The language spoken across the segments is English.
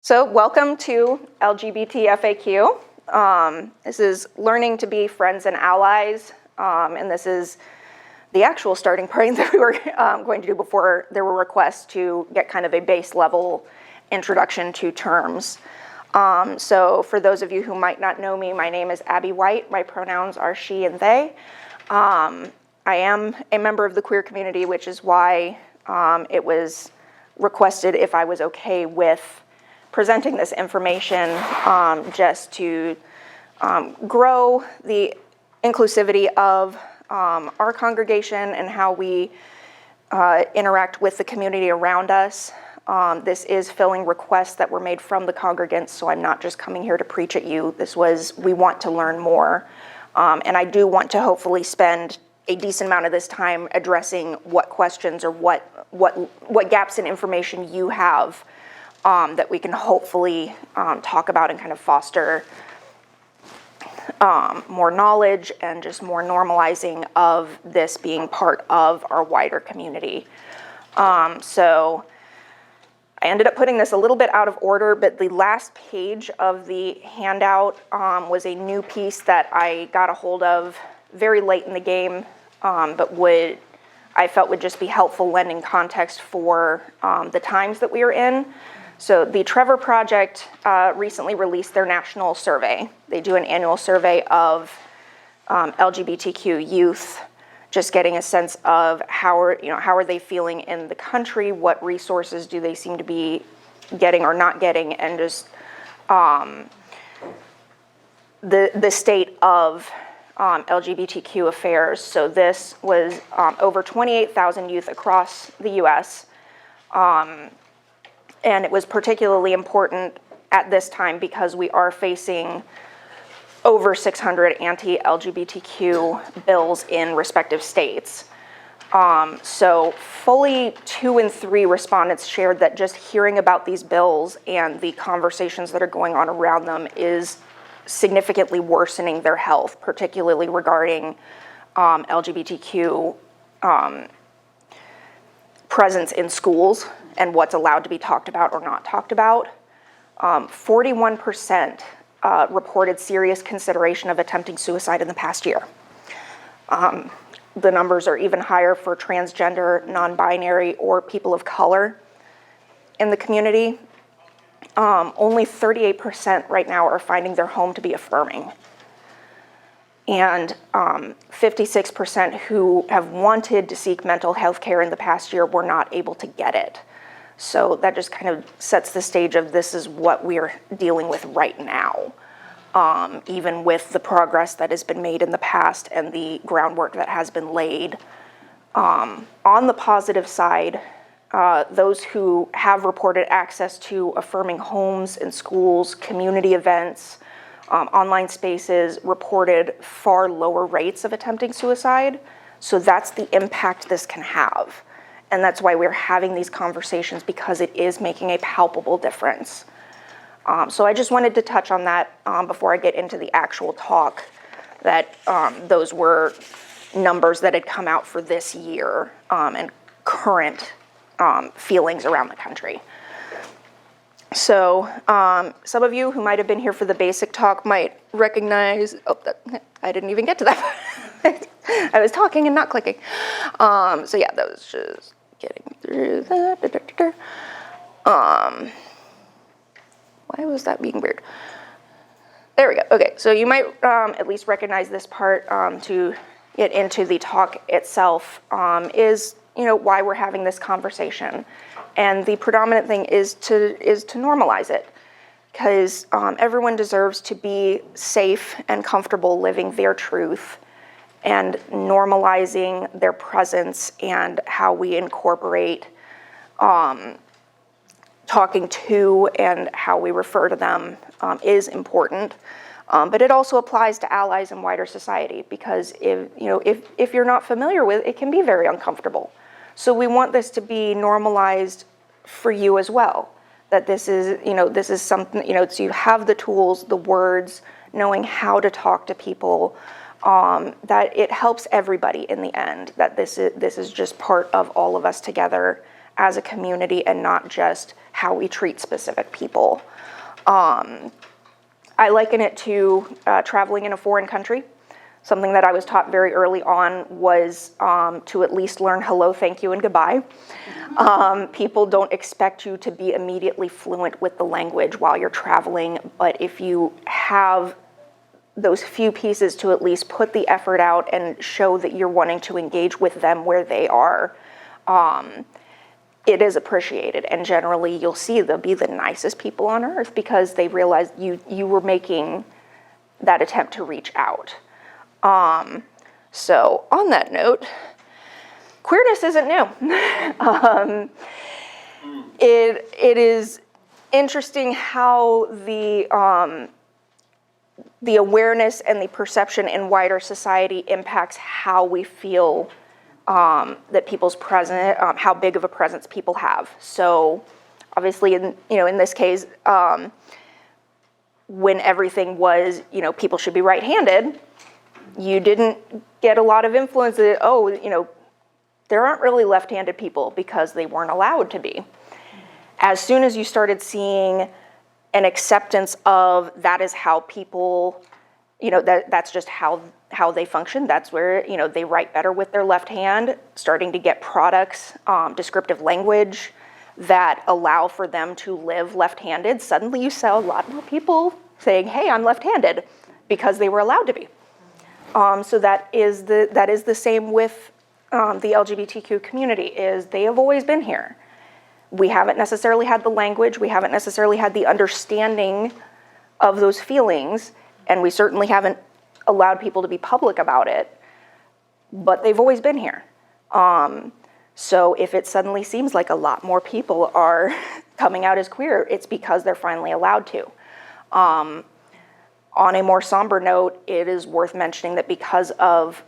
So welcome to LGBT FAQ. This is learning to be friends and allies, and this is the actual starting point that we were going to do before there were requests to get kind of a base level introduction to terms. So for those of you who might not know me, my name is Abby White. My pronouns are she and they. I am a member of the queer community, which is why it was requested if I was okay with presenting this information just to grow the inclusivity of our congregation and how we interact with the community around us. This is filling requests that were made from the congregants, so I'm not just coming here to preach at you. We want to learn more. And I do want to hopefully spend a decent amount of this time addressing what questions or what gaps in information you have that we can hopefully talk about and kind of foster more knowledge and just more normalizing of this being part of our wider community. So I ended up putting this a little bit out of order, but the last page of the handout was a new piece that I got a hold of very late in the game, but I felt would just be helpful lending context for the times that we are in. So the Trevor Project recently released their national survey. They do an annual survey of LGBTQ youth, just getting a sense of how are they feeling in the country, what resources do they seem to be getting or not getting, and just the state of LGBTQ affairs. So this was over 28,000 youth across the U.S., and it was particularly important at this time because we are facing over 600 anti-LGBTQ bills in respective states. So fully 2 in 3 respondents shared that just hearing about these bills and the conversations that are going on around them is significantly worsening their health, particularly regarding LGBTQ presence in schools and what's allowed to be talked about or not talked about. 41% reported serious consideration of attempting suicide in the past year. The numbers are even higher for transgender, non-binary, or people of color in the community. Only 38% right now are finding their home to be affirming. And 56% who have wanted to seek mental health care in the past year were not able to get it. So that just kind of sets the stage of this is what we're dealing with right now, even with the progress that has been made in the past and the groundwork that has been laid. On the positive side, those who have reported access to affirming homes and schools, community events, online spaces reported far lower rates of attempting suicide. So that's the impact this can have. And that's why we're having these conversations, because it is making a palpable difference. So I just wanted to touch on that before I get into the actual talk, that those were numbers that had come out for this year and current feelings around the country. So some of you who might have been here for the basic talk might recognize, I didn't even get to that. I was talking and not clicking. So yeah, that was just getting through that. Why was that being weird? There we go. Okay, so you might at least recognize this part to get into the talk itself is why we're having this conversation. And the predominant thing is to normalize it, because everyone deserves to be safe and comfortable living their truth and normalizing their presence, and how we incorporate talking to and how we refer to them is important. But it also applies to allies and wider society, because if you're not familiar with it, it can be very uncomfortable. So we want this to be normalized for you as well, that this is something, so you have the tools, the words, knowing how to talk to people, that it helps everybody in the end, that this is just part of all of us together as a community and not just how we treat specific people. I liken it to traveling in a foreign country. Something that I was taught very early on was to at least learn hello, thank you, and goodbye. People don't expect you to be immediately fluent with the language while you're traveling, but if you have those few pieces to at least put the effort out and show that you're wanting to engage with them where they are, it is appreciated. And generally, you'll see they'll be the nicest people on earth because they realize you were making that attempt to reach out. So on that note, queerness isn't new. It is interesting how the awareness and the perception in wider society impacts how we feel that people's presence, how big of a presence people have. So obviously, in this case, when everything was, people should be right-handed, you didn't get a lot of influence that, there aren't really left-handed people because they weren't allowed to be. As soon as you started seeing an acceptance of that is how people, that's just how they function, that's where, they write better with their left hand, starting to get products, descriptive language that allow for them to live left-handed, suddenly you saw a lot more people saying, hey, I'm left-handed, because they were allowed to be. So that is the same with the LGBTQ community, is they have always been here. We haven't necessarily had the language, we haven't necessarily had the understanding of those feelings, and we certainly haven't allowed people to be public about it, but they've always been here. So if it suddenly seems like a lot more people are coming out as queer, it's because they're finally allowed to. On a more somber note, it is worth mentioning that because of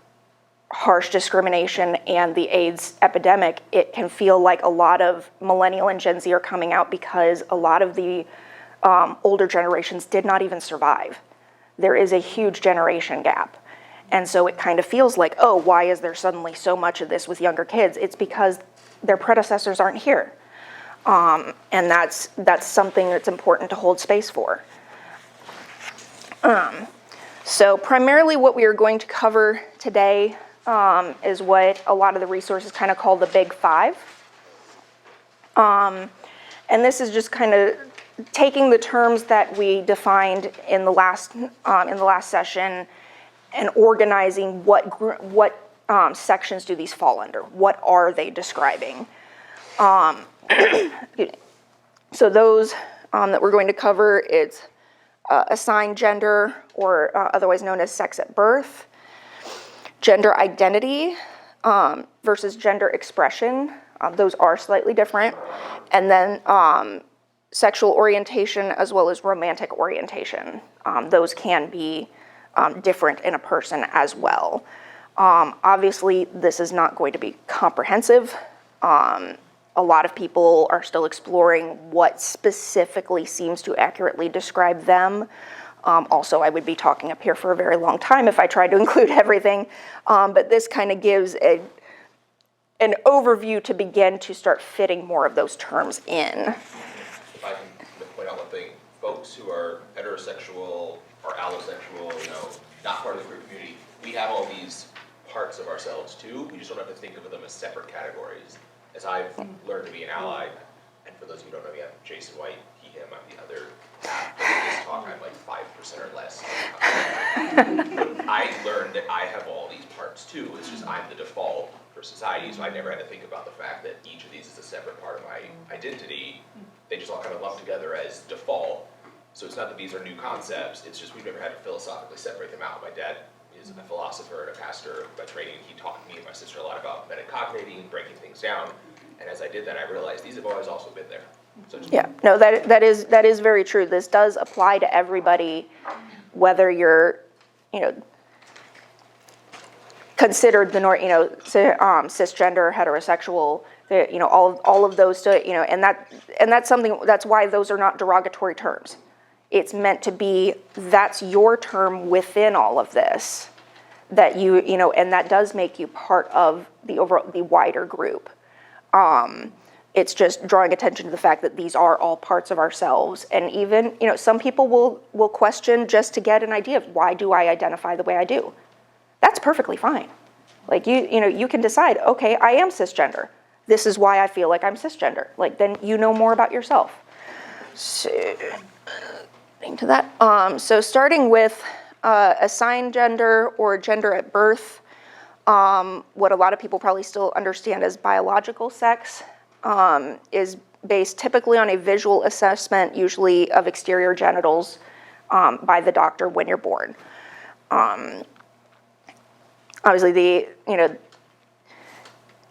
harsh discrimination and the AIDS epidemic, it can feel like a lot of millennial and Gen Z are coming out because a lot of the older generations did not even survive. There is a huge generation gap. And so it kind of feels like, oh, why is there suddenly so much of this with younger kids? It's because their predecessors aren't here. And that's something that's important to hold space for. So primarily what we are going to cover today is what a lot of the resources kind of call the Big Five. And this is just kind of taking the terms that we defined in the last session and organizing what sections do these fall under? What are they describing? So those that we're going to cover, it's assigned gender, or otherwise known as sex at birth, gender identity versus gender expression. Those are slightly different. And then sexual orientation as well as romantic orientation. Those can be different in a person as well. Obviously, this is not going to be comprehensive. A lot of people are still exploring what specifically seems to accurately describe them. Also, I would be talking up here for a very long time if I tried to include everything, but this kind of gives an overview to begin to start fitting more of those terms in. If I can point out one thing, folks who are heterosexual or allosexual, not part of the queer community, we have all these parts of ourselves too. We just don't have to think of them as separate categories. As I've learned to be an ally, and for those of you who don't know me, I'm Jason White, he, him, I'm the other half. But in this talk, I'm like 5% or less. But I learned that I have all these parts too. It's just I'm the default for society, so I never had to think about the fact that each of these is a separate part of my identity. They just all kind of lump together as default. So it's not that these are new concepts, it's just we've never had to philosophically separate them out. My dad is a philosopher and a pastor by training. He taught me and my sister a lot about metacogniting, breaking things down. And as I did that, I realized these have always also been there. So yeah, no, that is very true. This does apply to everybody, whether you're, considered the cisgender, heterosexual, all of those, and that's something. That's why those are not derogatory terms. It's meant to be, that's your term within all of this, that and that does make you part of the wider group. It's just drawing attention to the fact that these are all parts of ourselves. And even, some people will question just to get an idea of why do I identify the way I do. That's perfectly fine. Like you can decide, okay, I am cisgender. This is why I feel like I'm cisgender. Like then you know more about yourself. So, into that. So starting with assigned gender or gender at birth, what a lot of people probably still understand as biological sex is based typically on a visual assessment, usually of exterior genitals, by the doctor when you're born. Obviously,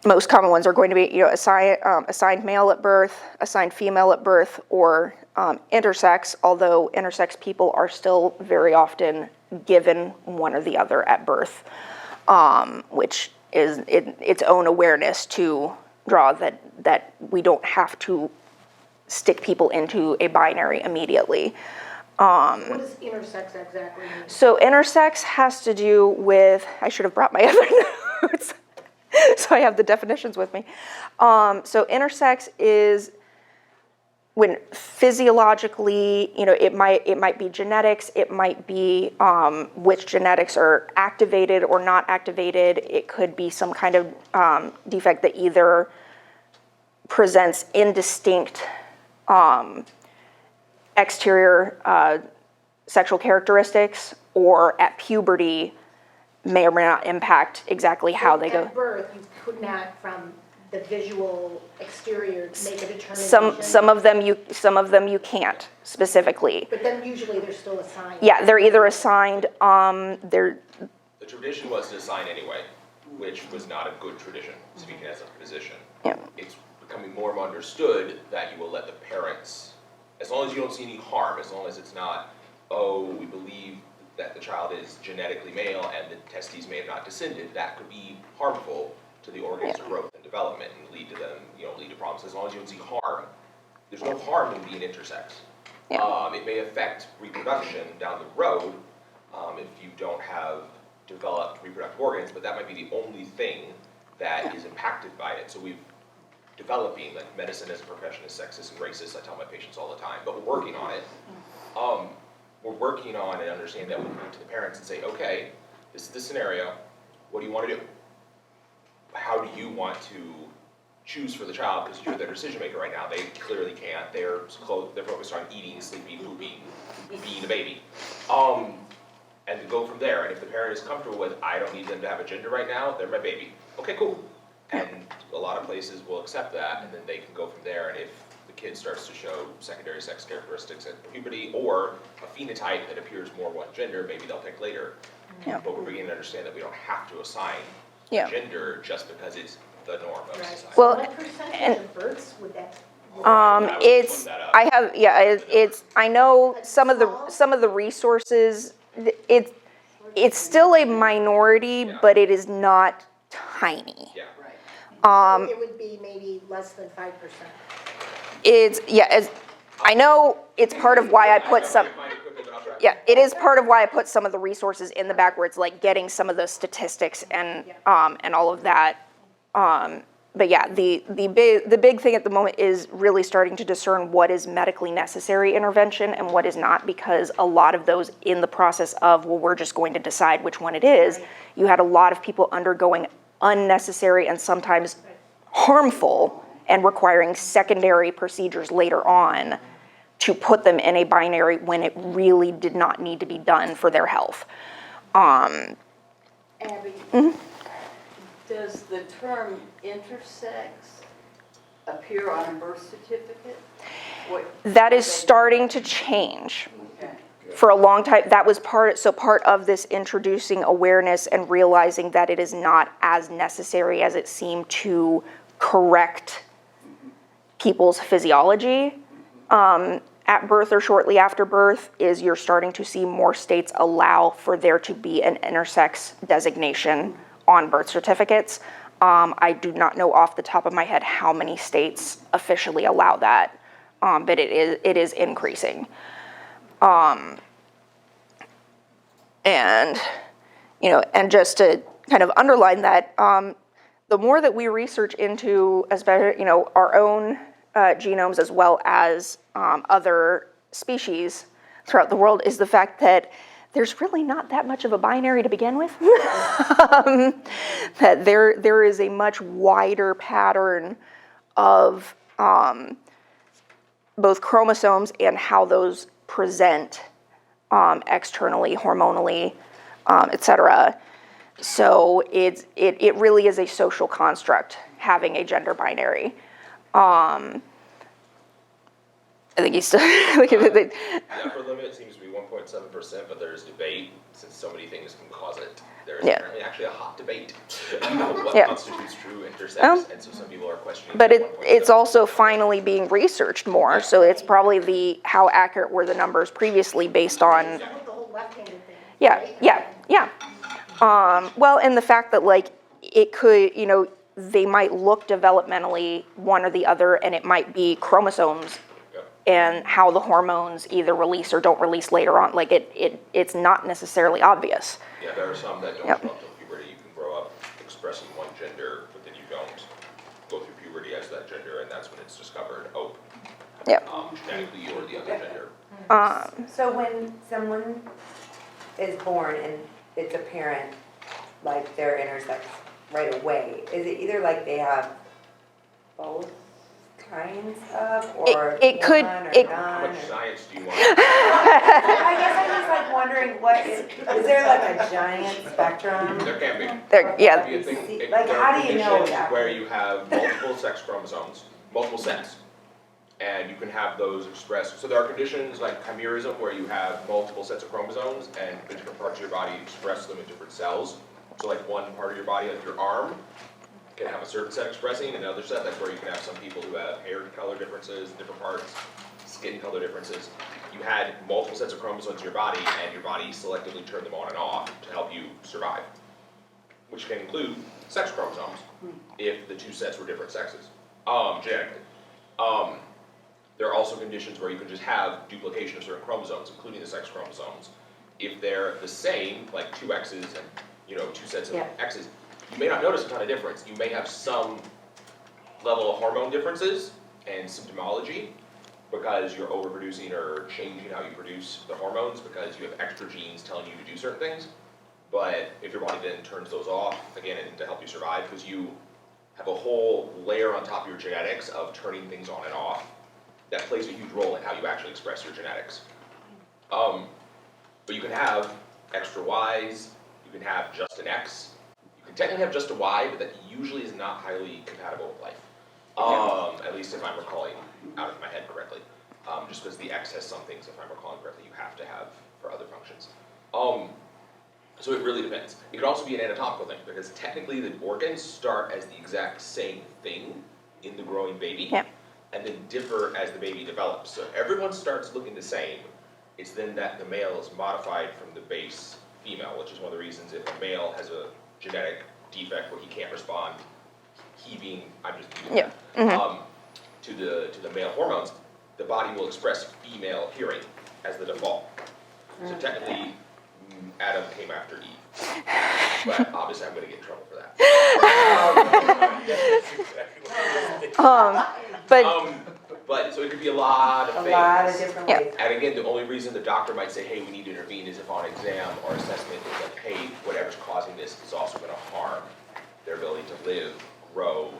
most common ones are going to be, assigned male at birth, assigned female at birth, or intersex, although intersex people are still very often given one or the other at birth, which is its own awareness to draw that we don't have to stick people into a binary immediately. What does intersex exactly mean? So intersex has to do with, I should have brought my other notes, so I have the definitions with me. So intersex is when physiologically, it might be genetics, it might be which genetics are activated or not activated. It could be some kind of defect that either presents indistinct exterior sexual characteristics, or at puberty may or may not impact exactly how they go. At birth, you could not, from the visual exterior, make a determination? Some of them you can't specifically. But then usually they're still assigned. Yeah, they're either assigned, they're. The tradition was to assign anyway, which was not a good tradition, speaking as a physician. Yeah. It's becoming more understood that you will let the parents, as long as you don't see any harm, as long as it's not, we believe that the child is genetically male and the testes may have not descended, that could be harmful to the organs of growth and development and lead to them, lead to problems. As long as you don't see harm, there's no harm in being intersex. Yeah. It may affect reproduction down the road if you don't have developed reproductive organs, but that might be the only thing that is impacted by it. So we've developing, like medicine as a profession is sexist and racist, I tell my patients all the time, but we're working on it. We're working on and understand that we can go to the parents and say, okay, this is the scenario, what do you want to do? How do you want to choose for the child? Because you're their decision maker right now. They clearly can't. They're focused on eating, sleeping, pooping, being a baby. And to go from there. And if the parent is comfortable with, I don't need them to have a gender right now, they're my baby. Okay, cool. And a lot of places will accept that, and then they can go from there. And if the kid starts to show secondary sex characteristics at puberty or a phenotype that appears more one gender, maybe they'll pick later. Yeah. But we're beginning to understand that we don't have to assign Yeah. gender just because it's the norm of Right. society. Well, What percentage of births would that? It's, I know some of the resources, it's still a minority, but it is not tiny. Yeah. So it would be maybe less than 5%. I know it's part of why I put some, it is part of why I put some of the resources in the back where it's like getting some of the statistics and all of that. But yeah, the big thing at the moment is really starting to discern what is medically necessary intervention and what is not, because a lot of those in the process of, well, we're just going to decide which one it is, you had a lot of people undergoing unnecessary and sometimes harmful and requiring secondary procedures later on to put them in a binary when it really did not need to be done for their health. Abby, does the term intersex appear on a birth certificate? That is starting to change. Okay. For a long time, that was part of this introducing awareness and realizing that it is not as necessary as it seemed to correct people's physiology at birth or shortly after birth, is you're starting to see more states allow for there to be an intersex designation on birth certificates. I do not know off the top of my head how many states officially allow that, but it is increasing. And just to kind of underline that, the more that we research into, especially, you know, our own genomes as well as other species throughout the world, is the fact that there's really not that much of a binary to begin with. That there is a much wider pattern of both chromosomes and how those present externally, hormonally, et cetera. So it really is a social construct, having a gender binary. I think he's still. The upper limit seems to be 1.7%, but there's debate, since so many things can cause it. There's apparently actually a hot debate about what constitutes true intersex, and so some people are questioning. But it's also finally being researched more, so it's probably how accurate were the numbers previously based on. With the whole left-handed thing. Yeah, right? yeah. Well, and the fact that, like, it could, you know, they might look developmentally one or the other, and it might be chromosomes and how the hormones either release or don't release later on. Like, it's not necessarily obvious. Yeah, there are some that don't show up till puberty. You can grow up expressing one gender, but then you don't go through puberty as that gender, and that's when it's discovered, genetically you're the other gender. So when someone is born and it's apparent, like they're intersex right away, is it either like they have both kinds of, or It could- one or it- How none? much or- science do you want? I guess I'm just like wondering, what is there like a giant spectrum? There can be. There, yeah, Be a thing- Like, there how are do you know conditions that? where you have multiple sex chromosomes, multiple sets, and you can have those expressed. So there are conditions like chimerism where you have multiple sets of chromosomes and the different parts of your body express them in different cells. So like one part of your body, like your arm, can have a certain set expressing, and another set, like where you can have some people who have hair color differences, different parts, skin color differences. You had multiple sets of chromosomes in your body, and your body selectively turned them on and off to help you survive, which can include sex chromosomes if the two sets were different sexes, genetically. There are also conditions where you can just have duplication of certain chromosomes, including the sex chromosomes. If they're the same, like two X's and, you know, two sets of X's, you may not notice a ton of difference. You may have some level of hormone differences and symptomology because you're overproducing or changing how you produce the hormones because you have extra genes telling you to do certain things. But if your body then turns those off, again, and to help you survive, because you have a whole layer on top of your genetics of turning things on and off, that plays a huge role in how you actually express your genetics. But you can have extra Ys, you can have just an X, you can technically have just a Y, but that usually is not highly compatible with life. At least if I'm recalling out of my head correctly. Just because the X has some things, if I'm recalling correctly, you have to have for other functions. So it really depends. It could also be an anatomical thing, because technically the organs start as the exact same thing in the growing baby, and then differ as the baby develops. So everyone starts looking the same. It's then that the male is modified from the base female, which is one of the reasons if a male has a genetic defect where he can't respond, he being, I'm just using that, to the male hormones, the body will express female hearing as the default. So technically, Adam came after Eve. But obviously I'm gonna get in trouble for that. But so it could be a lot of things. A lot of different ways. And again, the only reason the doctor might say, hey, we need to intervene is if on exam or assessment is like, hey, whatever's causing this is also gonna harm their ability to live, grow,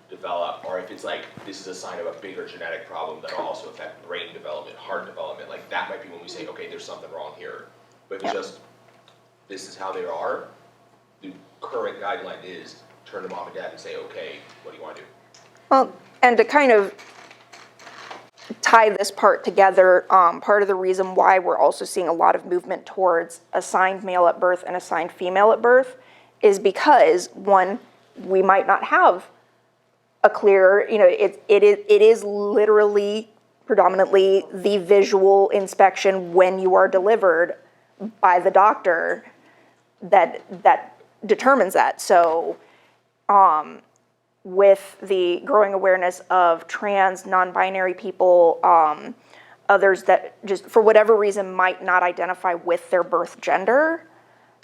develop, or if it's like, this is a sign of a bigger genetic problem that'll also affect brain development, heart development, like that might be when we say, okay, there's something wrong here. But if it's just, this is how they are, the current guideline is turn to mom and dad and say, okay, what do you wanna do? well, and to kind of tie this part together, part of the reason why we're also seeing a lot of movement towards assigned male at birth and assigned female at birth is because, one, we might not have a clear, you know, it is literally predominantly the visual inspection when you are delivered by the doctor that determines that. So with the growing awareness of trans, non-binary people, others that just for whatever reason might not identify with their birth gender,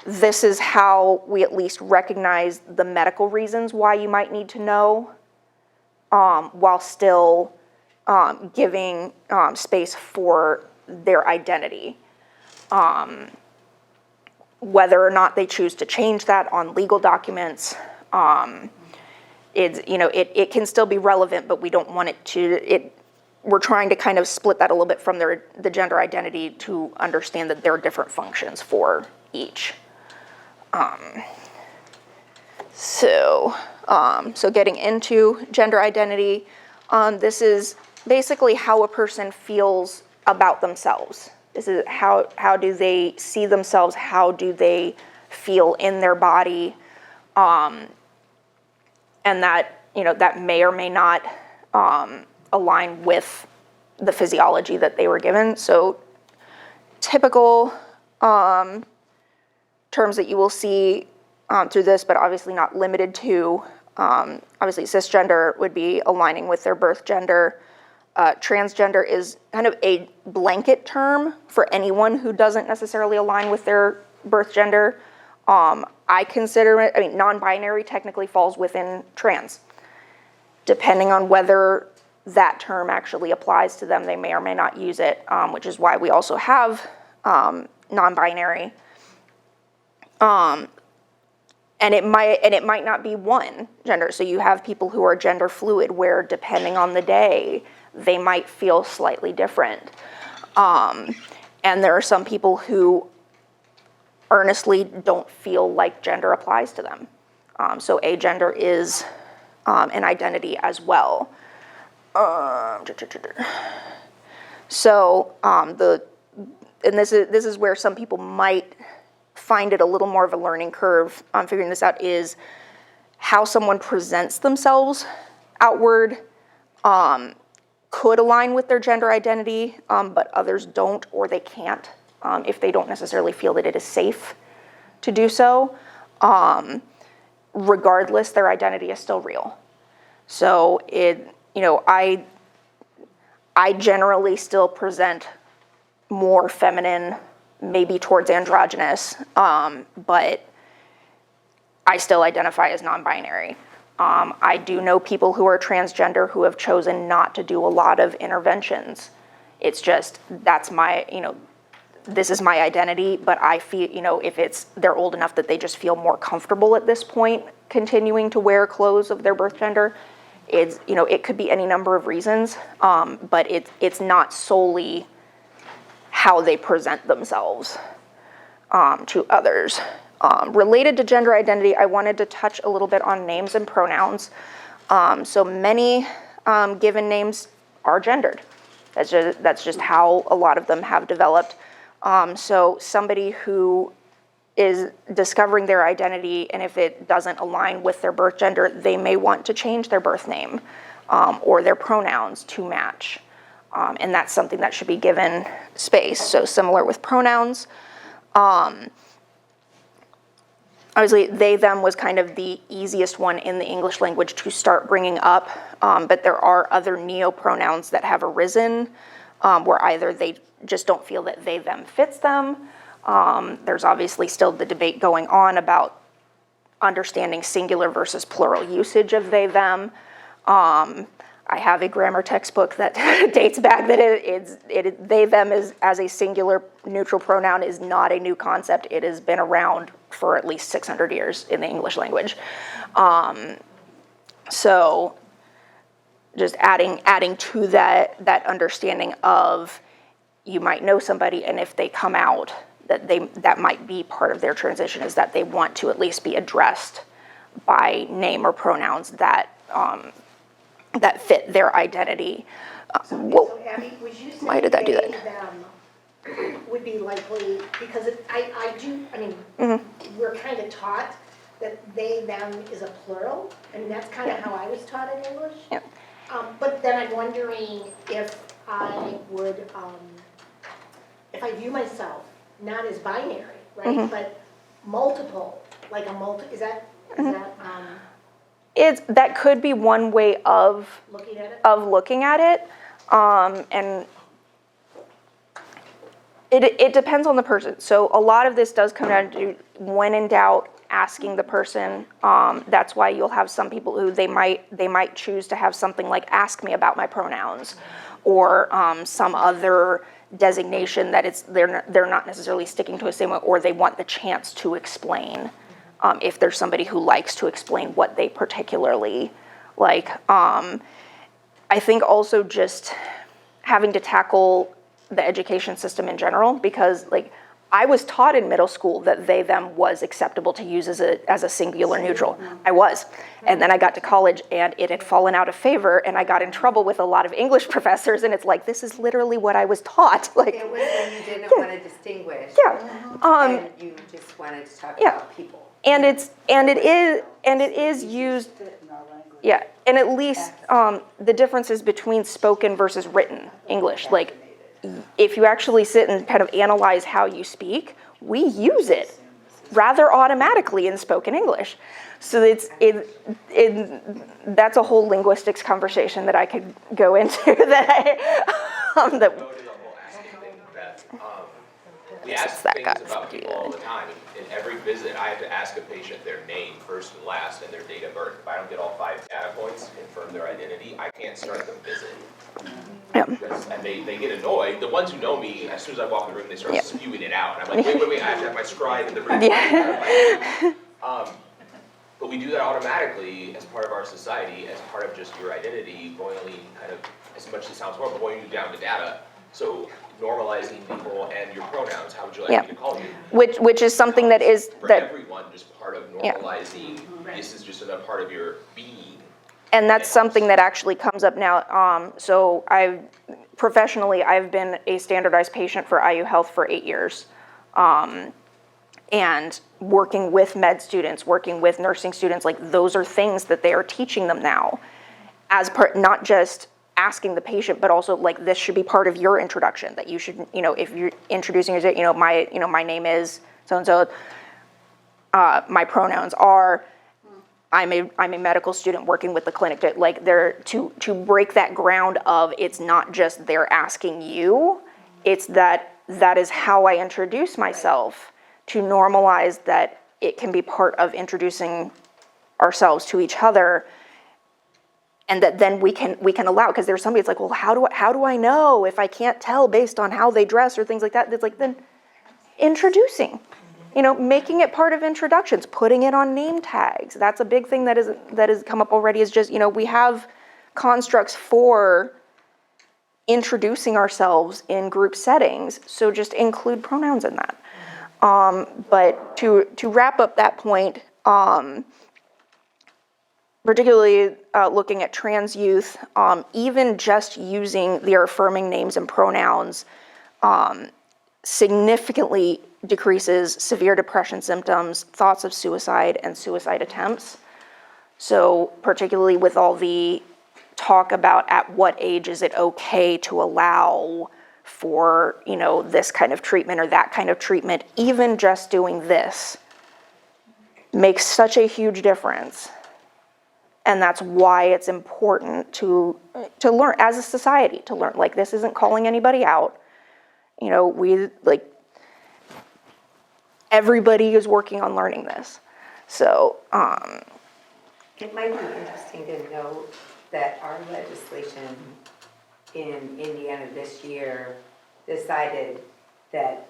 this is how we at least recognize the medical reasons why you might need to know, while still giving space for their identity. Whether or not they choose to change that on legal documents, it can still be relevant, but we don't want it to, we're trying to kind of split that a little bit from the gender identity to understand that there are different functions for each. So getting into gender identity, this is basically how a person feels about themselves. This is how do they see themselves, how do they feel in their body, and that, that may or may not align with the physiology that they were given. So typical terms that you will see through this, but obviously not limited to, obviously cisgender would be aligning with their birth gender. Transgender is kind of a blanket term for anyone who doesn't necessarily align with their birth gender. I consider it, non-binary technically falls within trans. Depending on whether that term actually applies to them, they may or may not use it, which is why we also have non-binary. And it might not be one gender. So you have people who are gender fluid, where depending on the day, they might feel slightly different. And there are some people who earnestly don't feel like gender applies to them. So agender is an identity as well. So this is where some people might find it a little more of a learning curve on figuring this out, is how someone presents themselves outward could align with their gender identity, but others don't, or they can't if they don't necessarily feel that it is safe to do so. Regardless, their identity is still real. So I generally still present more feminine, maybe towards androgynous, but I still identify as non-binary. I do know people who are transgender who have chosen not to do a lot of interventions. It's just, that's my, this is my identity, but I feel, if they're old enough that they just feel more comfortable at this point continuing to wear clothes of their birth gender, it could be any number of reasons, but it's not solely how they present themselves to others. Related to gender identity, I wanted to touch a little bit on names and pronouns. So many given names are gendered. That's just how a lot of them have developed. So somebody who is discovering their identity, and if it doesn't align with their birth gender, they may want to change their birth name or their pronouns to match. And that's something that should be given space. So similar with pronouns. Obviously, they, them was kind of the easiest one in the English language to start bringing up, but there are other neo-pronouns that have arisen where either they just don't feel that they, them fits them. There's obviously still the debate going on about understanding singular versus plural usage of they, them. I have a grammar textbook that dates back that they, them is, as a singular neutral pronoun is not a new concept. It has been around for at least 600 years in the English language. So just adding to that understanding of, you might know somebody, and if they come out, that might be part of their transition, is that they want to at least be addressed by name or pronouns that that fit their identity. So Abby, would you say why did that do that? Them would be likely, because we're kind of taught that they, them is a plural, and that's kind of how I was taught in English. Yeah. But then I'm wondering if I would, if I view myself not as binary, right, but multiple, like a is that that could be one way of looking at it? looking at it, and It depends on the person. So a lot of this does come down to, when in doubt, asking the person. That's why you'll have some people who they might choose to have something like "ask me about my pronouns," or some other designation that they're not necessarily sticking to a same way, or they want the chance to explain. If there's somebody who likes to explain what they particularly like. I think also just having to tackle the education system in general, because like I was taught in middle school that they, them was acceptable to use as a singular neutral. I was. And then I got to college and it had fallen out of favor and I got in trouble with a lot of English professors, and it's like, this is literally what I was taught. Like, It was when you didn't want to distinguish. yeah. And you just wanted to talk Yeah. about people. And it is used, yeah, and at least the differences between spoken versus written English. Like, if you actually sit and kind of analyze how you speak, we use it rather automatically in spoken English. So that's a whole linguistics conversation that I could go into that Noted on the whole asking thing, Beth. We ask that things got about people all the time. In every visit, I have to ask a patient their name first and last and their date of birth. If I don't get all 5 data points to confirm their identity, I can't start the visit. Yeah. And they get annoyed. The ones who know me, as soon as I walk in the room, they start Yeah. spewing it out. And I'm like, wait, I have to have my scribe in the room. Yeah. But we do that automatically as part of our society, as part of just your identity, boiling kind of, as much as it sounds horrible, boiling you down to data. So normalizing people and your pronouns, how would you like Yeah. me to call you? Which is something that is, For that, everyone, just part of Yeah. normalizing, this is just a part of your being. and that's something that actually comes up now. So professionally, I've been a standardized patient for IU Health for 8 years. And working with med students, working with nursing students, like those are things that they are teaching them now. As part, not just asking the patient, but also like this should be part of your introduction, that you should, if you're introducing yourself, my name is so-and-so, my pronouns are, I'm a medical student working with the clinic, to break that ground of, it's not just they're asking you, it's that is how I introduce myself, to normalize that it can be part of introducing ourselves to each other, and that then we can allow, because there's somebody that's like, well, how do I know if I can't tell based on how they dress or things like that? It's like, then introducing, making it part of introductions, putting it on name tags. That's a big thing that has come up already, is just, we have constructs for introducing ourselves in group settings, so just include pronouns in that. But to wrap up that point, particularly looking at trans youth, even just using their affirming names and pronouns significantly decreases severe depression symptoms, thoughts of suicide, and suicide attempts. So particularly with all the talk about at what age is it okay to allow for, this kind of treatment or that kind of treatment, even just doing this makes such a huge difference. And that's why it's important to learn as a society, to learn, like, this isn't calling anybody out. Everybody is working on learning this. So, It might be interesting to note that our legislation in Indiana this year decided that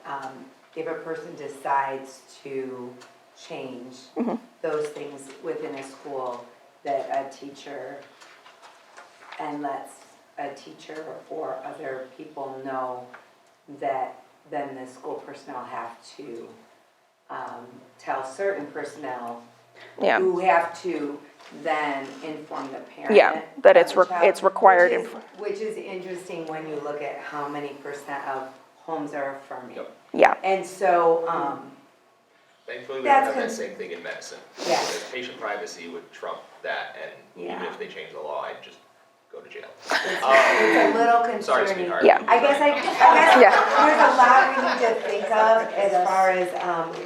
if a person decides to change those things within a school, that a teacher, and lets a teacher or other people know, that then the school personnel have to tell certain personnel yeah, who have to then inform the parent. yeah, that of it's the child, it's required. which is interesting when you look at how many percent of homes are affirming. Yep. Yeah, And so, Thankfully, we don't have that That's same thing in medicine. Yeah. Because patient privacy would trump that, and even Yeah. if they change the law, I'd just go to jail. it's a little concerning. Sorry, sweetheart. Yeah. I guess Yeah. there's a lot we need to think of as far as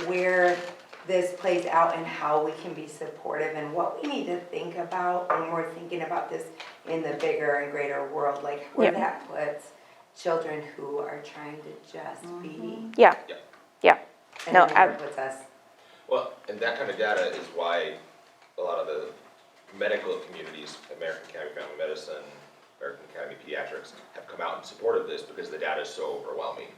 where this plays out and how we can be supportive, and what we need to think about when we're thinking about this in the bigger and greater world, like where Yeah. that puts children who are trying to just be. Yeah, Yeah. yeah. And No, then where it puts us. Well, and that kind of data is why a lot of the medical communities, American Academy of Family Medicine, American Academy of Pediatrics, have come out in support of this because the data is so overwhelming.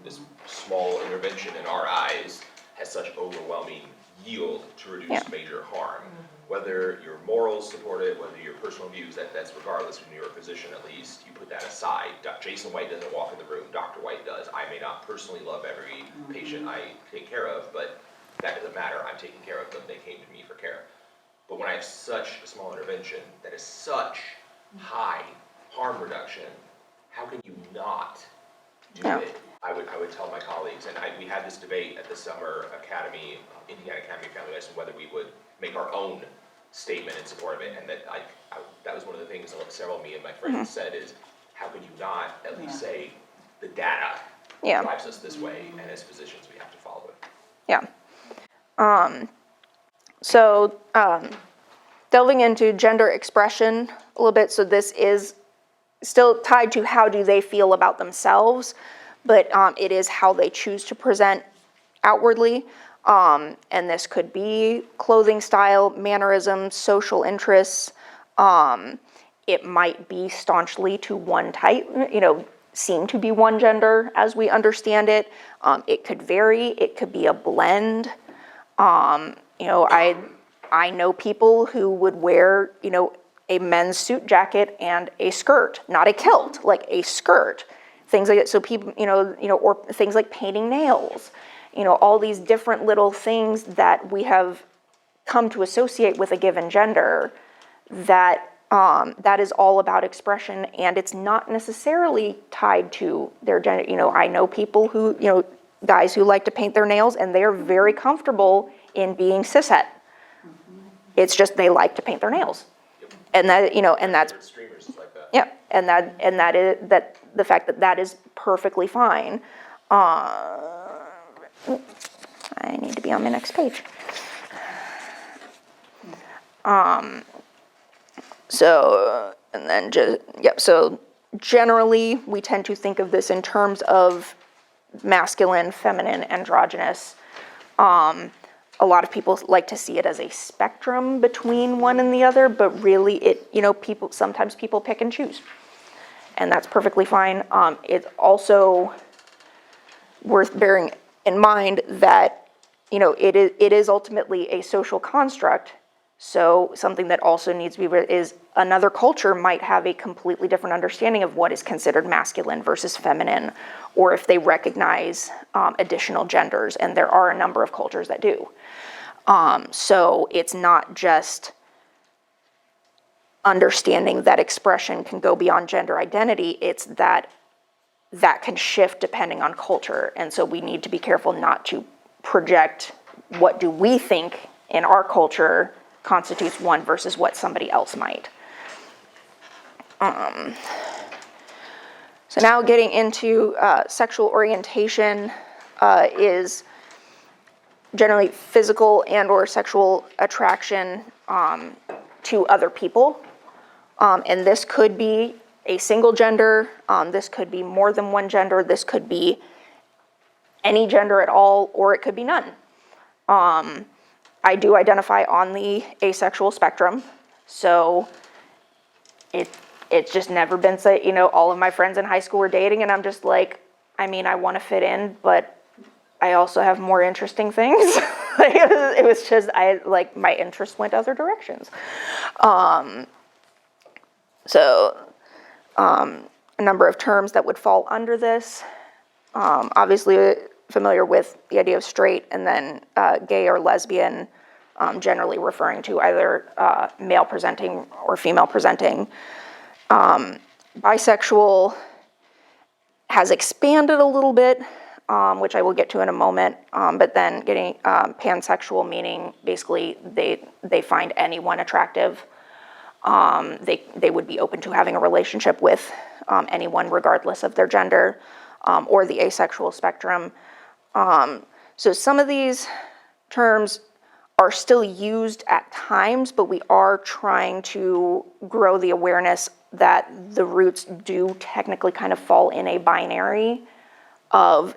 This small intervention in our eyes has such overwhelming yield to reduce Yeah. major harm. Whether your morals support it, whether your personal views, that's regardless. When you're a physician, at least, you put that aside. Jason White doesn't walk in the room, Dr. White does. I may not personally love every patient I take care of, but that doesn't matter. I'm taking care of them. They came to me for care. But when I have such a small intervention that is such high harm reduction, how can you not do Yeah. it? I would tell my colleagues, and we had this debate at the summer academy, Indiana Academy of Family Medicine, whether we would make our own statement in support of it, and that that was one of the things that several of me and my friends said is, how could you not at least say the data Yeah. drives us this way, and as physicians we have to follow it. Yeah. So, delving into gender expression a little bit, so this is still tied to how do they feel about themselves, but it is how they choose to present outwardly. And this could be clothing style, mannerisms, social interests. It might be staunchly to one type, seem to be one gender as we understand it. It could vary. It could be a blend. I know people who would wear, a men's suit jacket and a skirt, not a kilt, like a skirt. Things like that. So people, or things like painting nails, all these different little things that we have come to associate with a given gender that is all about expression, and it's not necessarily tied to their gender. I know people who, guys who like to paint their nails, and they are very comfortable in being cishet. It's just they like to paint their nails, and that and that's Favorite streamers is like that. yeah, and that is that the fact that is perfectly fine. I need to be on the next page. So, and then so generally we tend to think of this in terms of masculine, feminine, androgynous. A lot of people like to see it as a spectrum between one and the other, but really sometimes people pick and choose. And that's perfectly fine. It's also worth bearing in mind that, it is ultimately a social construct. So something that also needs to be is another culture might have a completely different understanding of what is considered masculine versus feminine, or if they recognize additional genders, and there are a number of cultures that do. So it's not just understanding that expression can go beyond gender identity, it's that can shift depending on culture. And so we need to be careful not to project what do we think in our culture constitutes one versus what somebody else might. So now getting into sexual orientation is generally physical and or sexual attraction to other people. And this could be a single gender, this could be more than one gender, this could be any gender at all, or it could be none. I do identify on the asexual spectrum, so it's just never been all of my friends in high school were dating, and I'm just like, I want to fit in, but I also have more interesting things. It was just, my interest went other directions. So a number of terms that would fall under this. Obviously familiar with the idea of straight, and then gay or lesbian, generally referring to either male presenting or female presenting. Bisexual has expanded a little bit, which I will get to in a moment, but then getting pansexual, meaning basically they find anyone attractive. They would be open to having a relationship with anyone regardless of their gender, or the asexual spectrum. So some of these terms are still used at times, but we are trying to grow the awareness that the roots do technically kind of fall in a binary of,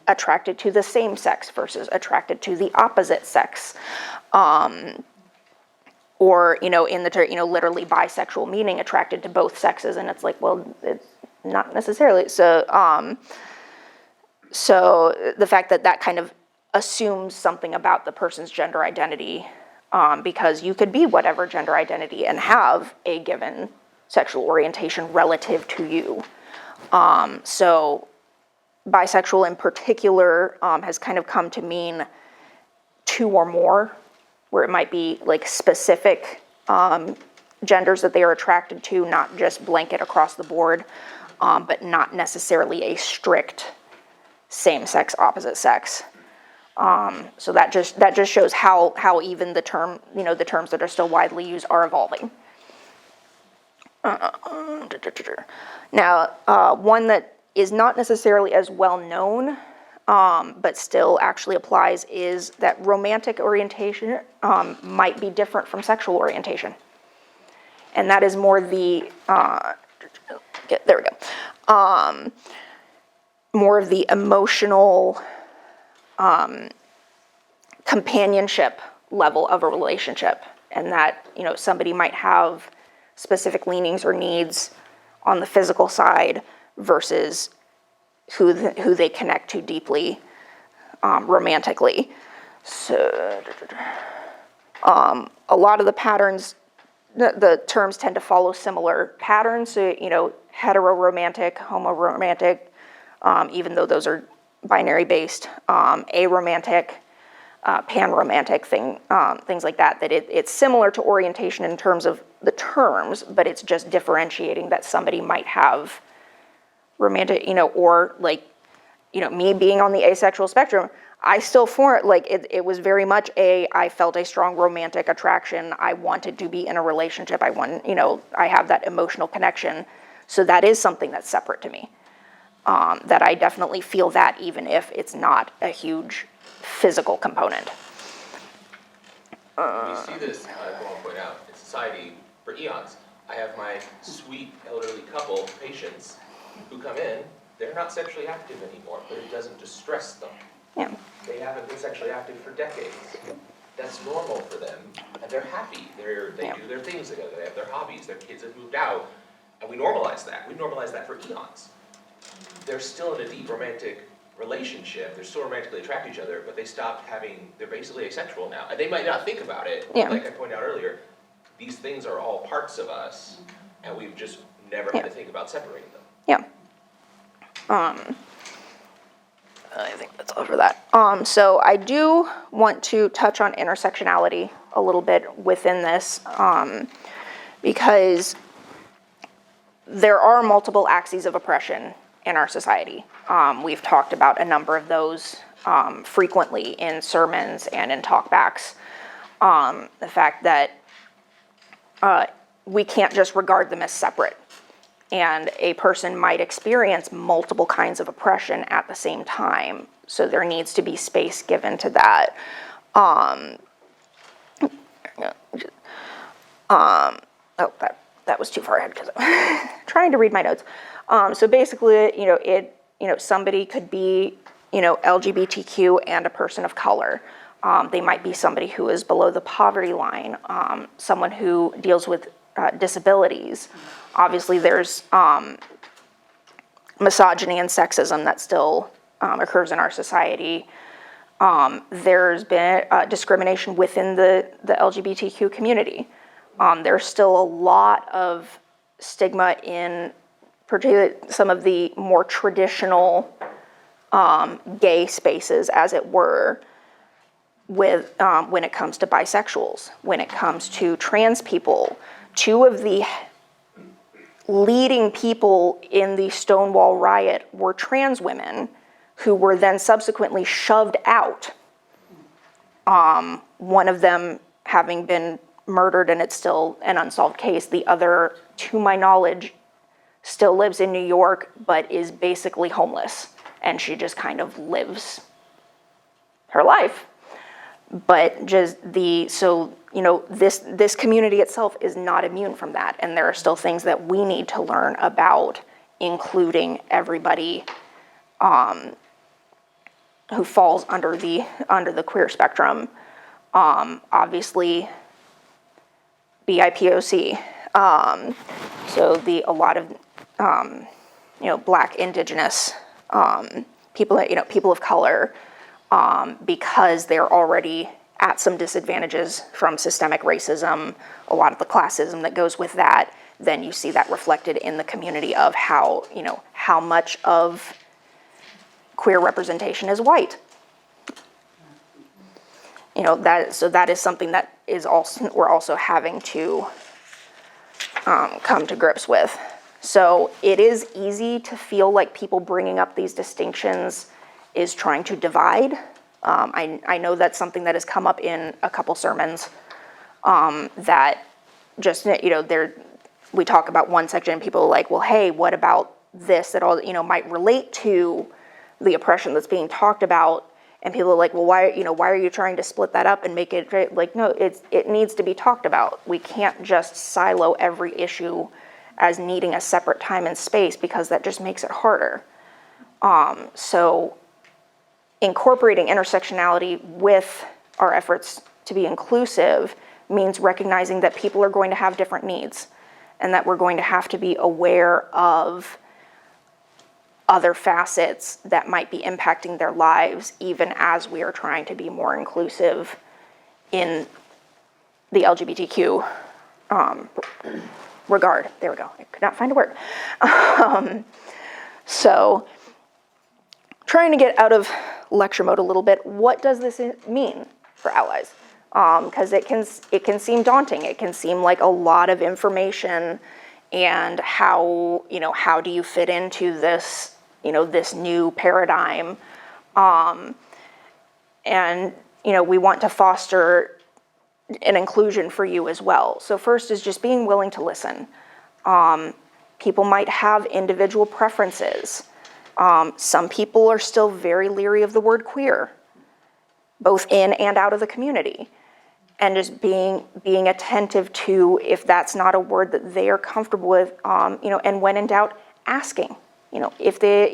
attracted to the same sex versus attracted to the opposite sex. Or, in the, literally bisexual, meaning attracted to both sexes. And it's like, well, it's not necessarily. So the fact that kind of assumes something about the person's gender identity, because you could be whatever gender identity and have a given sexual orientation relative to you. So bisexual in particular has kind of come to mean two or more, where it might be like specific genders that they are attracted to, not just blanket across the board, but not necessarily a strict same sex, opposite sex. So that just shows how even the term, the terms that are still widely used are evolving. Now, one that is not necessarily as well known, but still actually applies, is that romantic orientation might be different from sexual orientation. And that is more the, there we go, more of the emotional companionship level of a relationship. And that, somebody might have specific leanings or needs on the physical side versus who they connect to deeply romantically. So a lot of the patterns, the terms tend to follow similar patterns. So, heteroromantic, homoromantic, even though those are binary based, aromantic, panromantic, things like that. That it's similar to orientation in terms of the terms, but it's just differentiating that somebody might have romantic, or like, me being on the asexual spectrum, I still it was very much I felt a strong romantic attraction. I wanted to be in a relationship. I have that emotional connection. So that is something that's separate to me. That I definitely feel that, even if it's not a huge physical component. You see this, I want to point out, in society for eons. I have my sweet elderly couple patients who come in, they're not sexually active anymore, but it doesn't distress them. Yeah. They haven't been sexually active for decades. That's normal for them, and they're happy. They do their things together, they have their hobbies, their kids have moved out, and we normalize that. We normalize that for eons. They're still in a deep romantic relationship, they're still romantically attracted to each other, but they're basically asexual now. And they might not think about it, like I pointed out earlier, these things are all parts of us, and we've just never had to think about separating them. Yeah. I think that's all for that. So I do want to touch on intersectionality a little bit within this, because there are multiple axes of oppression in our society. We've talked about a number of those frequently in sermons and in talkbacks. The fact that we can't just regard them as separate. And a person might experience multiple kinds of oppression at the same time. So there needs to be space given to that. That was too far ahead because I'm trying to read my notes. So basically, somebody could be, LGBTQ and a person of color. They might be somebody who is below the poverty line, someone who deals with disabilities. Obviously, there's misogyny and sexism that still occurs in our society. There's been discrimination within the LGBTQ community. There's still a lot of stigma in particularly some of the more traditional gay spaces, as it were, with when it comes to bisexuals, when it comes to trans people. Two of the leading people in the Stonewall riot were trans women who were then subsequently shoved out. One of them having been murdered, and it's still an unsolved case. The other, to my knowledge, still lives in New York, but is basically homeless. And she just kind of lives her life. But just so this community itself is not immune from that, and there are still things that we need to learn about including everybody who falls under the queer spectrum. Obviously, BIPOC. So a lot of Black, Indigenous people, people of color, because they're already at some disadvantages from systemic racism, a lot of the classism that goes with that. Then you see that reflected in the community of how much of queer representation is white. That is something that we're also having to come to grips with. So it is easy to feel like people bringing up these distinctions is trying to divide. I know that's something that has come up in a couple sermons, that just, we talk about one section and people are like, well, hey, what about this that all, might relate to the oppression that's being talked about? And people are like, well, why are you trying to split that up and make it, like, no, it needs to be talked about. We can't just silo every issue as needing a separate time and space, because that just makes it harder. So incorporating intersectionality with our efforts to be inclusive means recognizing that people are going to have different needs, and that we're going to have to be aware of other facets that might be impacting their lives, even as we are trying to be more inclusive in the LGBTQ regard. There we go. I could not find a word. So trying to get out of lecture mode a little bit, what does this mean for allies? Because it can seem daunting. It can seem like a lot of information, and how do you fit into this, this new paradigm? And we want to foster an inclusion for you as well. So first is just being willing to listen. People might have individual preferences. Some people are still very leery of the word queer, both in and out of the community. And just being attentive to if that's not a word that they are comfortable with, and when in doubt, asking. If they,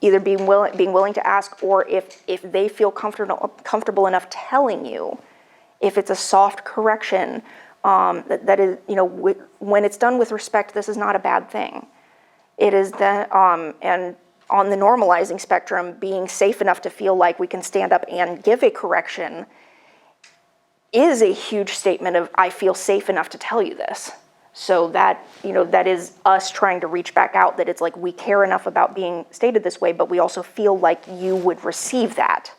either being willing to ask, or if they feel comfortable enough telling you, if it's a soft correction, that is, when it's done with respect, this is not a bad thing. It is that, and on the normalizing spectrum, being safe enough to feel like we can stand up and give a correction is a huge statement of, I feel safe enough to tell you this. So that, that is us trying to reach back out, that it's like we care enough about being stated this way, but we also feel like you would receive that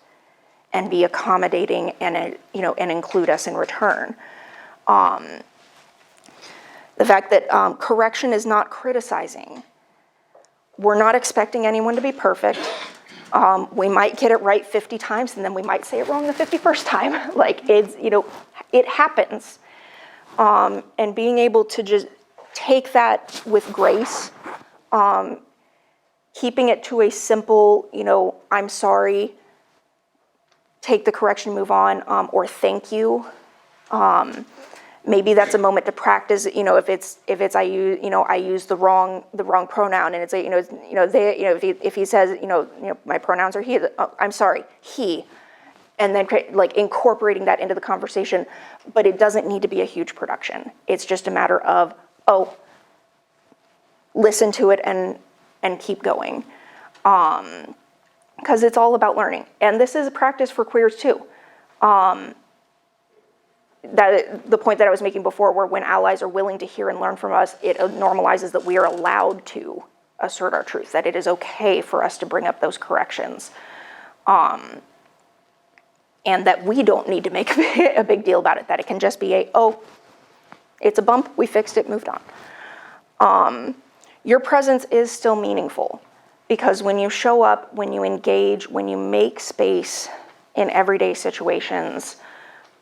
and be accommodating and, and include us in return. The fact that correction is not criticizing. We're not expecting anyone to be perfect. We might get it right 50 times, and then we might say it wrong the 51st time. Like, it's, it happens. And being able to just take that with grace, keeping it to a simple, I'm sorry, take the correction, move on, or thank you. Maybe that's a moment to practice. If it's I use the wrong pronoun, and it's they, if he says my pronouns are he, I'm sorry, he, and then like incorporating that into the conversation. But it doesn't need to be a huge production. It's just a matter of listen to it and keep going, because it's all about learning, and this is a practice for queers too. That the point that I was making before, where when allies are willing to hear and learn from us, it normalizes that we are allowed to assert our truth, that it is okay for us to bring up those corrections, and that we don't need to make a big deal about it, that it can just be it's a bump, we fixed it, moved on. Your presence is still meaningful, because when you show up, when you engage, when you make space in everyday situations,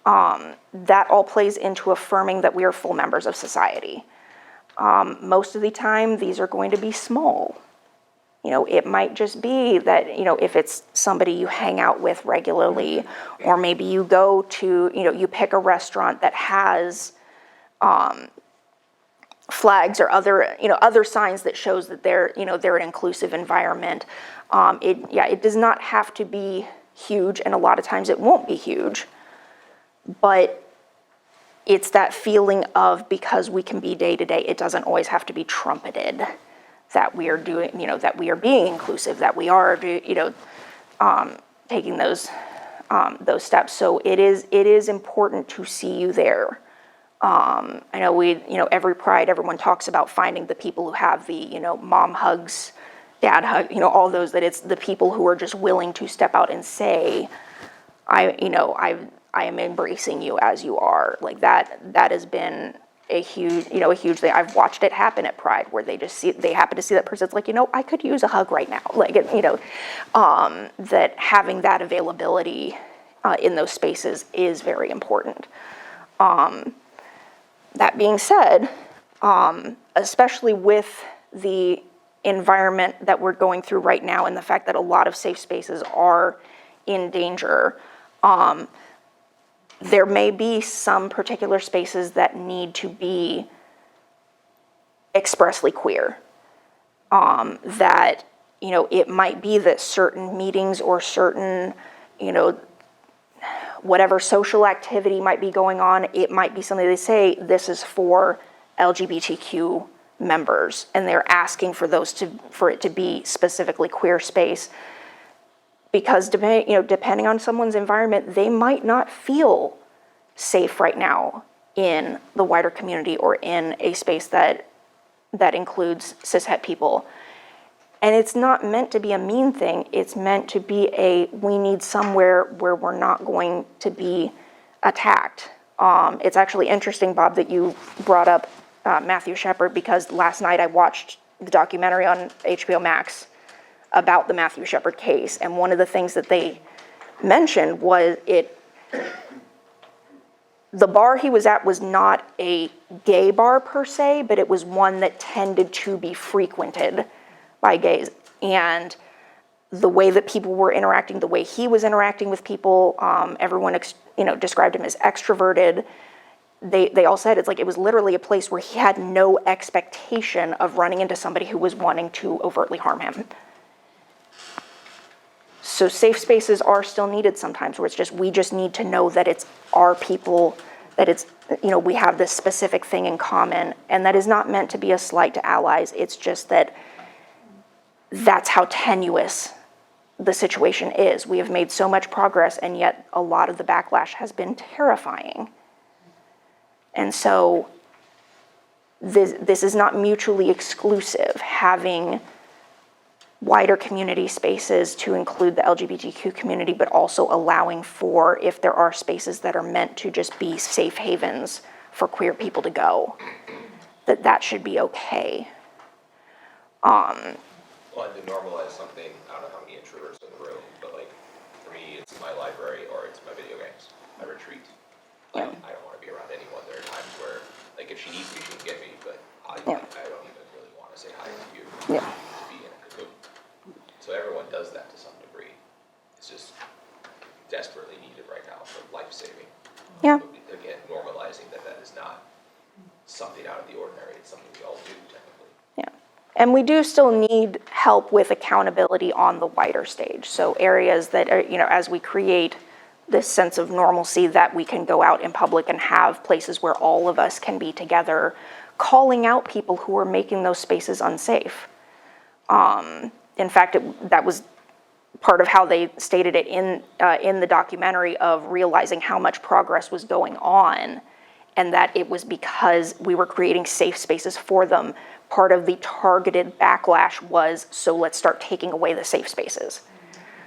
that all plays into affirming that we are full members of society. Most of the time, these are going to be small. It might just be that, if it's somebody you hang out with regularly, or maybe you go to, you pick a restaurant that has flags or other signs that shows that they're an inclusive environment. It does not have to be huge, and a lot of times it won't be huge, but it's that feeling of, because we can be day to day, it doesn't always have to be trumpeted that we are doing, that we are being inclusive, that we are, taking those steps. So it is important to see you there. I know every Pride, everyone talks about finding the people who have the, mom hugs, dad hug, all those, that it's the people who are just willing to step out and say, I am embracing you as you are. Like that has been a huge thing. I've watched it happen at Pride, where they happen to see that person. It's like, I could use a hug right now. Like, that having that availability in those spaces is very important. That being said, especially with the environment that we're going through right now, and the fact that a lot of safe spaces are in danger, there may be some particular spaces that need to be expressly queer. That, it might be that certain meetings or certain, whatever social activity might be going on, it might be something they say, this is for LGBTQ members, and they're asking for it to be specifically queer space. Because depending on someone's environment, they might not feel safe right now in the wider community or in a space that includes cishet people. And it's not meant to be a mean thing. It's meant to be we need somewhere where we're not going to be attacked. It's actually interesting, Bob, that you brought up Matthew Shepard, because last night I watched the documentary on HBO Max about the Matthew Shepard case, and one of the things that they mentioned was the bar he was at was not a gay bar per se, but it was one that tended to be frequented by gays. And the way that people were interacting, the way he was interacting with people, everyone described him as extroverted. They all said it was literally a place where he had no expectation of running into somebody who was wanting to overtly harm him. So safe spaces are still needed sometimes, where we just need to know that it's our people, that it's, we have this specific thing in common, and that is not meant to be a slight to allies. It's just that's how tenuous the situation is. We have made so much progress, and yet a lot of the backlash has been terrifying. And so this is not mutually exclusive. Having wider community spaces to include the LGBTQ community, but also allowing for, if there are spaces that are meant to just be safe havens for queer people to go, that should be okay. Well, and to normalize something, I don't know how many introverts in the room, but for me, it's my library or it's my video games, my retreat. I don't want to be around anyone. There are times where, if she needs me, she can get me, but I don't even really want to say hi to you. To be in a cocoon. So everyone does that to some degree. It's just desperately needed right now for life-saving. Yeah. But again, normalizing that is not something out of the ordinary. It's something we all do, technically. Yeah. And we do still need help with accountability on the wider stage. So areas that are, as we create this sense of normalcy, that we can go out in public and have places where all of us can be together, calling out people who are making those spaces unsafe. In fact, that was part of how they stated it in the documentary, of realizing how much progress was going on, and that it was because we were creating safe spaces for them. Part of the targeted backlash was, so let's start taking away the safe spaces.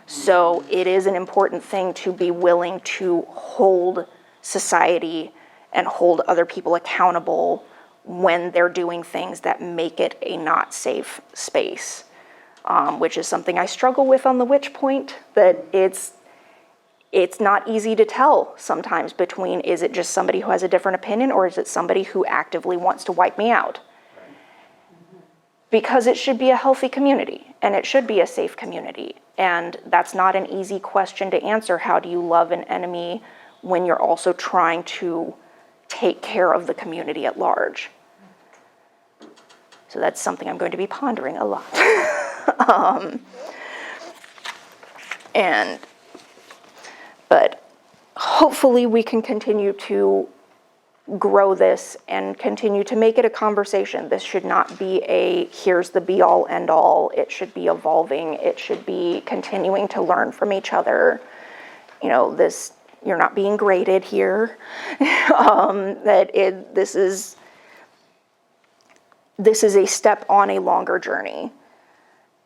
So it is an important thing to be willing to hold society and hold other people accountable when they're doing things that make it a not safe space. Which is something I struggle with on the witch point, that it's not easy to tell sometimes between, is it just somebody who has a different opinion, or is it somebody who actively wants to wipe me out? Because it should be a healthy community. and it should be a safe community. And that's not an easy question to answer. How do you love an enemy when you're also trying to take care of the community at large? So that's something I'm going to be pondering a lot. But hopefully we can continue to grow this and continue to make it a conversation. This should not be a here's the be all end all. It should be evolving. It should be continuing to learn from each other. You know, you're not being graded here. This is a step on a longer journey.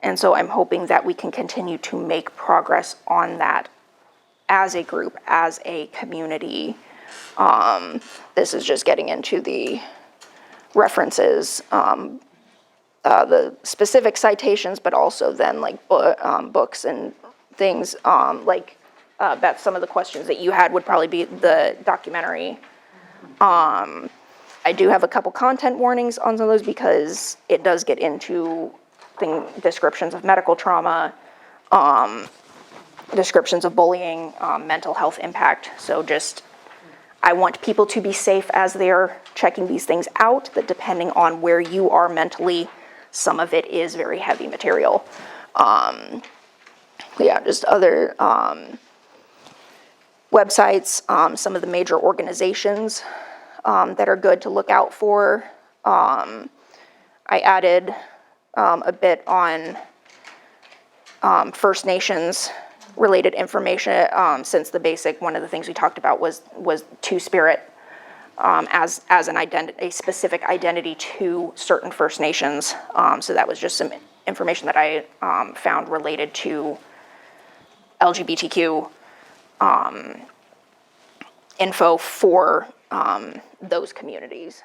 And so I'm hoping that we can continue to make progress on that as a group, as a community. This is just getting into the references, the specific citations, but also then like books and things, Beth, some of the questions that you had would probably be the documentary. I do have a couple content warnings on some of those because it does get into descriptions of medical trauma, descriptions of bullying, mental health impact. So I want people to be safe as they're checking these things out, that depending on where you are mentally, some of it is very heavy material. Just other websites, some of the major organizations that are good to look out for. I added a bit on First Nations related information, since one of the things we talked about was Two-Spirit as a specific identity to certain First Nations. So that was just some information that I found related to LGBTQ info for those communities.